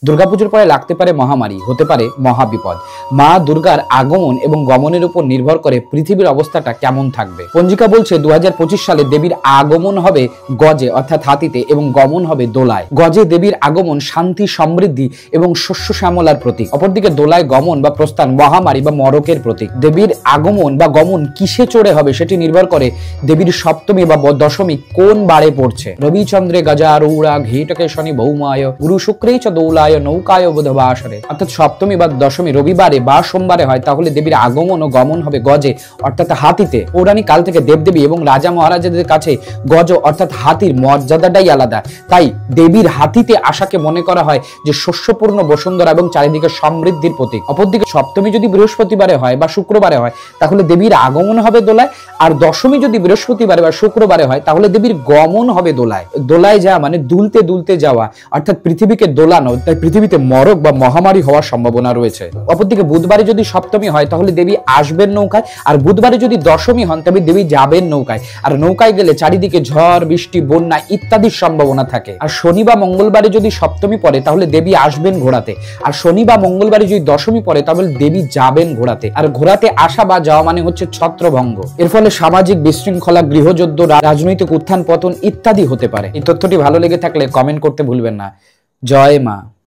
দুর্গাপুজোর পরে লাগতে পারে মহামারী, হতে পারে মহাবিপদ। মা দুর্গার আগমন এবং গমনের উপর নির্ভর করে পৃথিবীর অবস্থাটা কেমন থাকবে। পঞ্জিকা বলছে 2025 সালে দেবীর আগমন হবে গজে অর্থাৎ হাতিতে এবং গমন হবে দোলায়। গজে দেবীর আগমন শান্তি, সমৃদ্ধি এবং শস্য শ্যামলার প্রতীক। অপরদিকে দোলায় গমন বা প্রস্থান মহামারী বা মরকের প্রতীক। দেবীর আগমন বা গমন কিসে চড়ে হবে সেটি নির্ভর করে দেবীর সপ্তমী বা দশমী কোন বারে পড়ছে। রবিচন্দ্রে গজারূঢ়া ঘেটকে শনি ভৌমায় গুরু শুক্রেই চ দৌলা নৌকায় বুধবা আসরে, অর্থাৎ সপ্তমী বা দশমী রবিবারে বা সোমবারে হয় তাহলে দেবীর আগমন ও গমন হবে গজে অর্থাৎ হাতিতে। পৌরাণিক কাল থেকে দেবদেবী এবং রাজা মহারাজাদের কাছে গজ অর্থাৎ হাতির মর্যাদাটাই আলাদা। তাই দেবীর হাতিতে আসাকে মনে করা হয় যে শস্যপূর্ণ বসুন্ধরা এবং চারিদিকে সমৃদ্ধির প্রতীক। অপরদিকে সপ্তমী যদি বৃহস্পতিবারে হয় বা শুক্রবারে হয় তাহলে দেবীর আগমন হবে দোলায়, আর দশমী যদি বৃহস্পতিবারে বা শুক্রবারে হয় তাহলে দেবীর গমন হবে দোলায়। দোলায় যাওয়া মানে দুলতে দুলতে যাওয়া অর্থাৎ পৃথিবীকে দোলানো, তাই পৃথিবীতে মরক বা মহামারী হওয়ার সম্ভাবনা রয়েছে। অপরদিকে বুধবারে যদি সপ্তমী হয় তাহলে দেবী আসবেন নৌকায়, আর বুধবারে যদি দশমী হন তবে দেবী যাবেন নৌকায়, আর নৌকায় গেলে চারিদিকে ঝড় বৃষ্টি বন্যা ইত্যাদির সম্ভাবনা থাকে। আর শনি বা মঙ্গলবারে যদি সপ্তমী পড়ে তাহলে দেবী আসবেন ঘোড়াতে, আর শনি বা মঙ্গলবারে যদি দশমী পড়ে তাহলে দেবী যাবেন ঘোড়াতে। আর ঘোড়াতে আসা বা যাওয়া মানে হচ্ছে ছত্রভঙ্গ। এর ফলে সামাজিক বিশৃঙ্খলা, গৃহযুদ্ধ, রাজনৈতিক উত্থান পতন ইত্যাদি হতে পারে। এই তথ্যটি ভালো লেগে থাকলে কমেন্ট করতে ভুলবেন না। জয় মা।